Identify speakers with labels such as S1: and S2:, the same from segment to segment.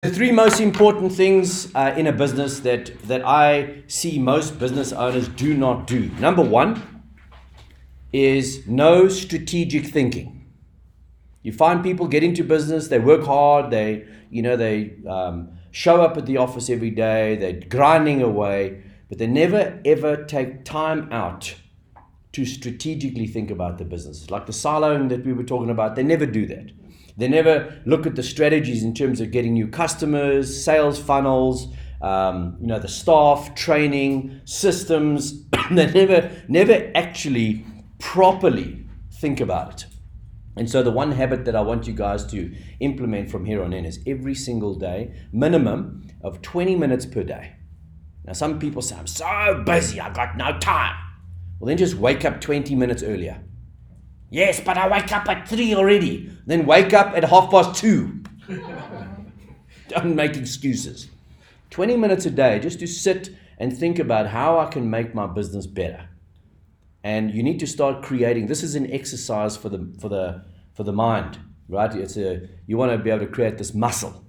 S1: The three most important things in a business that I see most business owners do not do. Number one is no strategic thinking. You find people get into business, they work hard, they show up at the office every day, they're grinding away, but they never ever take time out to strategically think about the business. Like the siloing that we were talking about, they never do that. They never look at the strategies in terms of getting new customers, sales funnels, the staff, training, systems. They never actually properly think about it. And so the one habit that I want you guys to implement from here on in is every single day, minimum of 20 minutes per day. Now some people say, I'm so busy, I've got no time. Well, then just wake up 20 minutes earlier. Yes, but I wake up at 3 already. Then wake up at 2:30. Don't make excuses. 20 minutes a day just to sit and think about how I can make my business better. And you need to start creating. This is an exercise for the mind, right? You want to be able to create this muscle,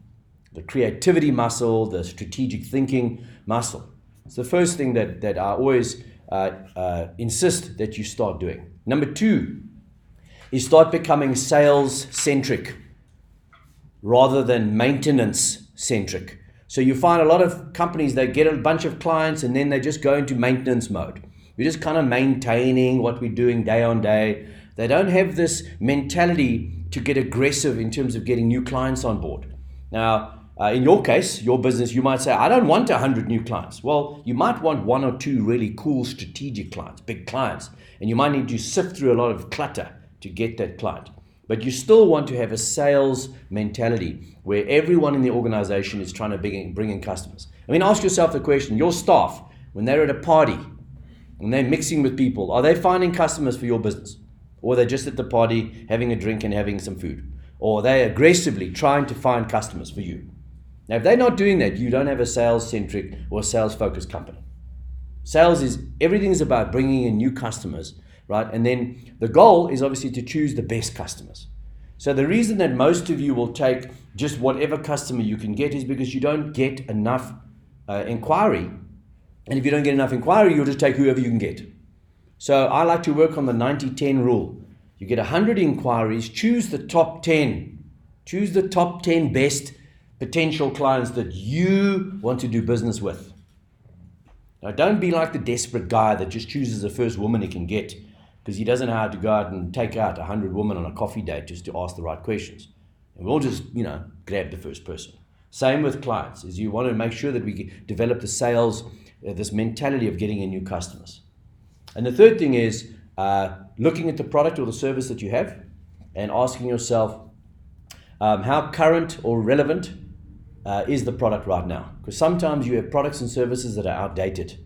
S1: the creativity muscle, the strategic thinking muscle. It's the first thing that I always insist that you start doing. Number two is start becoming sales-centric rather than maintenance-centric. So you find a lot of companies, they get a bunch of clients and then they just go into maintenance mode. We're just kind of maintaining what we're doing day on day. They don't have this mentality to get aggressive in terms of getting new clients on board. Now, in your case, your business, you might say, I don't want 100 new clients. Well, you might want 1 or 2 really cool strategic clients, big clients, and you might need to sift through a lot of clutter to get that client. But you still want to have a sales mentality where everyone in the organization is trying to bring in customers. I mean, ask yourself the question, your staff, when they're at a party, when they're mixing with people, are they finding customers for your business? Or are they just at the party having a drink and having some food? Or are they aggressively trying to find customers for you? Now, if they're not doing that, you don't have a sales-centric or sales-focused company. Sales is, everything is about bringing in new customers, right? And then the goal is obviously to choose the best customers. So the reason that most of you will take just whatever customer you can get is because you don't get enough inquiry. And if you don't get enough inquiry, you'll just take whoever you can get. So I like to work on the 90-10 rule. You get 100 inquiries, choose the top 10. Choose the top 10 best potential clients that you want to do business with. Now, don't be like the desperate guy that just chooses the first woman he can get because he doesn't know how to go out and take out 100 women on a coffee date just to ask the right questions. And we'll just, grab the first person. Same with clients, is you want to make sure that we develop the sales, this mentality of getting in new customers. And the third thing is looking at the product or the service that you have and asking yourself, how current or relevant is the product right now? Because sometimes you have products and services that are outdated.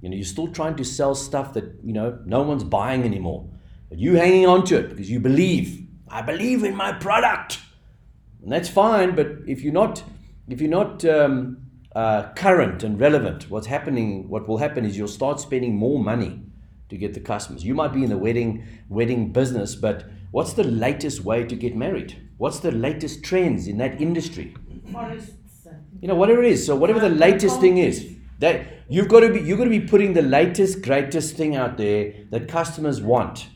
S1: You're still trying to sell stuff that, no one's buying anymore. But you hanging on to it because you believe, I believe in my product. And that's fine, but if you're not current and relevant, what will happen is you'll start spending more money to get the customers. You might be in the wedding business, but what's the latest way to get married? What's the latest trends in that industry? Whatever it is. So whatever the latest thing is, that you've got to be putting the latest, greatest thing out there that customers want.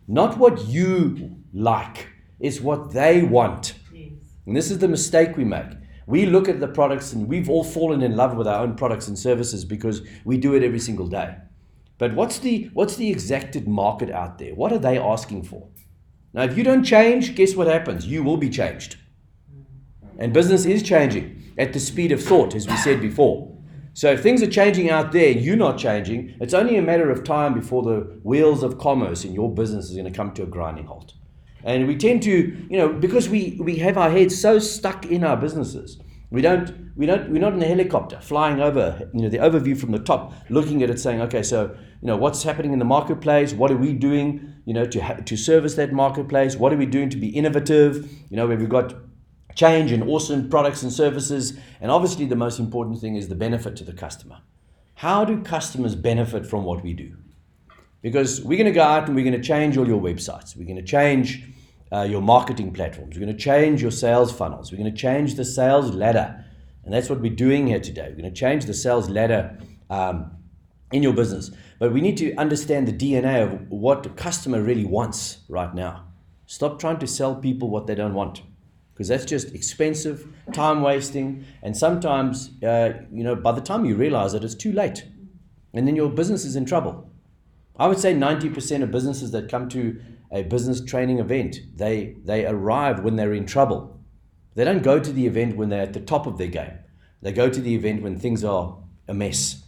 S1: Not what you like, it's what they want. Yes. And this is the mistake we make. We look at the products and we've all fallen in love with our own products and services because we do it every single day. But what's the exacted market out there? What are they asking for? Now, if you don't change, guess what happens? You will be changed. And business is changing at the speed of thought, as we said before. So if things are changing out there, you're not changing, it's only a matter of time before the wheels of commerce in your business is going to come to a grinding halt. And we tend to, because we have our heads so stuck in our businesses, we're not in a helicopter flying over, the overview from the top, looking at it saying, okay, so, what's happening in the marketplace? What are we doing, to service that marketplace? What are we doing to be innovative? We've got change and awesome products and services. And obviously the most important thing is the benefit to the customer. How do customers benefit from what we do? Because we're going to go out and we're going to change all your websites. We're going to change your marketing platforms. We're going to change your sales funnels. We're going to change the sales ladder. And that's what we're doing here today. We're going to change the sales ladder in your business. But we need to understand the DNA of what the customer really wants right now. Stop trying to sell people what they don't want, because that's just expensive, time wasting, and sometimes, by the time you realize it, it's too late. And then your business is in trouble. I would say 90% of businesses that come to a business training event, they arrive when they're in trouble. They don't go to the event when they're at the top of their game. They go to the event when things are a mess.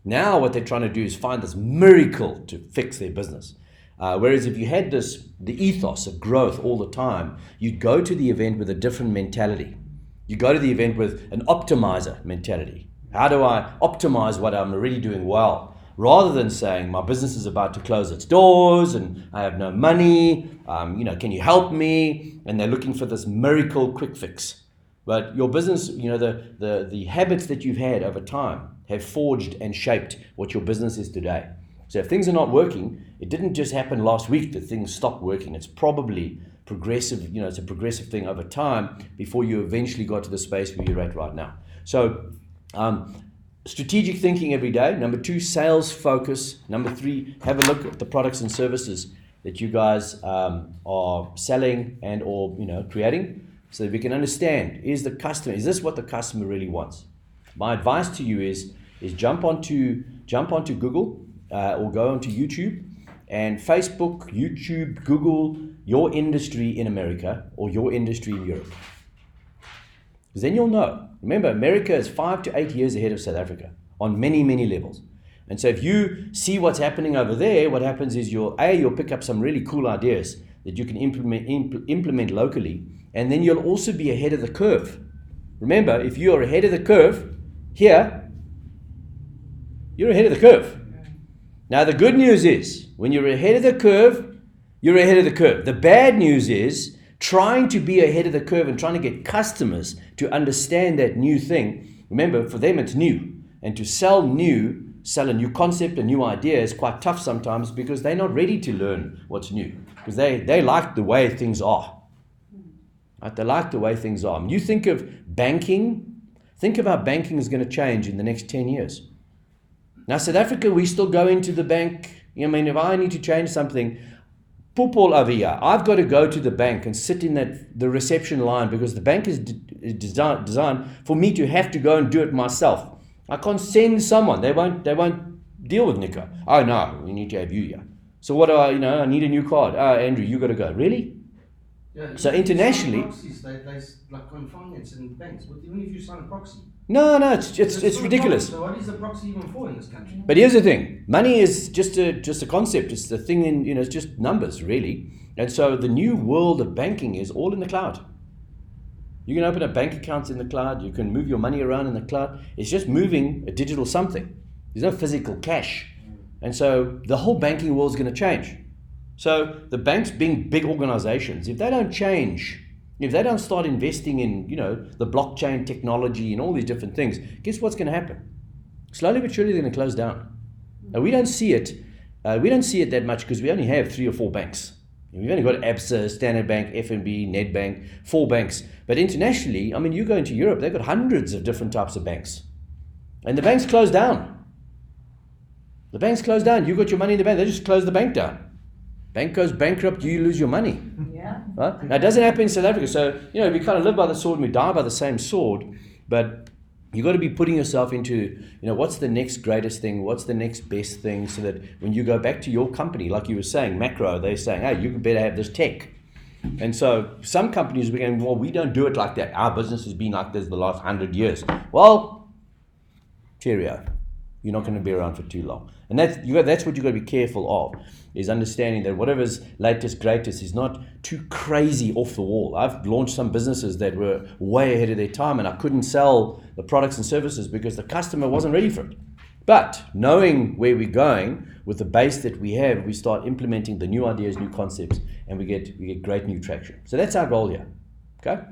S1: Now what they're trying to do is find this miracle to fix their business. Whereas if you had the ethos of growth all the time, you'd go to the event with a different mentality. You go to the event with an optimizer mentality. How do I optimize what I'm already doing well? Rather than saying my business is about to close its doors and I have no money, can you help me? And they're looking for this miracle quick fix. But your business, the habits that you've had over time have forged and shaped what your business is today. So if things are not working, it didn't just happen last week that things stopped working. It's probably progressive, it's a progressive thing over time before you eventually got to the space where you're at right now. So strategic thinking every day. Number 2, sales focus. Number 3, have a look at the products and services that you guys are selling and or creating, so that we can understand, is this what the customer really wants? My advice to you is jump onto Google or go onto YouTube and Facebook, YouTube, Google your industry in America or your industry in Europe. Because then you'll know. Remember, America is 5 to 8 years ahead of South Africa on many, many levels. And so if you see what's happening over there, what happens is you'll pick up some really cool ideas that you can implement locally, and then you'll also be ahead of the curve. Remember, if you are ahead of the curve here, you're ahead of the curve. Now, the good news is, when you're ahead of the curve, you're ahead of the curve. The bad news is, trying to be ahead of the curve and trying to get customers to understand that new thing. Remember, for them it's new. And to sell a new concept, a new idea is quite tough sometimes, because they're not ready to learn what's new. Because they like the way things are. Right? They like the way things are. When you think of banking, think of how banking is going to change in the next 10 years. Now, South Africa, we still go into the bank. If I need to change something, Pupol over here, I've got to go to the bank and sit in the reception line, because the bank is designed for me to have to go and do it myself. I can't send someone. They won't deal with Nico. Oh no, we need to have you here. So what do I need a new card. Oh, Andrew, you got to go. Really?
S2: Yeah,
S1: so internationally,
S2: proxies, they like on finance and banks. But even if you sign a proxy,
S1: no, it's ridiculous.
S2: So what is the proxy even for in this country?
S1: But here's the thing: money is just a concept. It's the thing in it's just numbers, really. And so the new world of banking is all in the cloud. You can open a bank account in the cloud. You can move your money around in the cloud. It's just moving a digital something. There's no physical cash, and so the whole banking world is going to change. So the banks, being big organizations, if they don't change, if they don't start investing in, the blockchain technology and all these different things, guess what's going to happen? Slowly but surely they're going to close down. Now, we don't see it that much, because we only have 3 or 4 banks. We've only got Absa, Standard Bank, FNB, Nedbank, 4 banks. But internationally, you go into Europe, they've got hundreds of different types of banks. And the banks close down. The banks close down. You got your money in the bank, they just close the bank down. Bank goes bankrupt, you lose your money.
S3: Yeah.
S1: Right? Now, it doesn't happen in South Africa. So, we kind of live by the sword and we die by the same sword. But you've got to be putting yourself into, what's the next greatest thing? What's the next best thing? So that when you go back to your company, like you were saying, Macro, they're saying, hey, you better have this tech. And so some companies are going, well, we don't do it like that. Our business has been like this the last 100 years. Well, cheerio. You're not going to be around for too long. And that's what you've got to be careful of, is understanding that whatever's latest, greatest is not too crazy off the wall. I've launched some businesses that were way ahead of their time, and I couldn't sell the products and services because the customer wasn't ready for it. But knowing where we're going with the base that we have, we start implementing the new ideas, new concepts, and we get great new traction. So that's our goal here. Okay?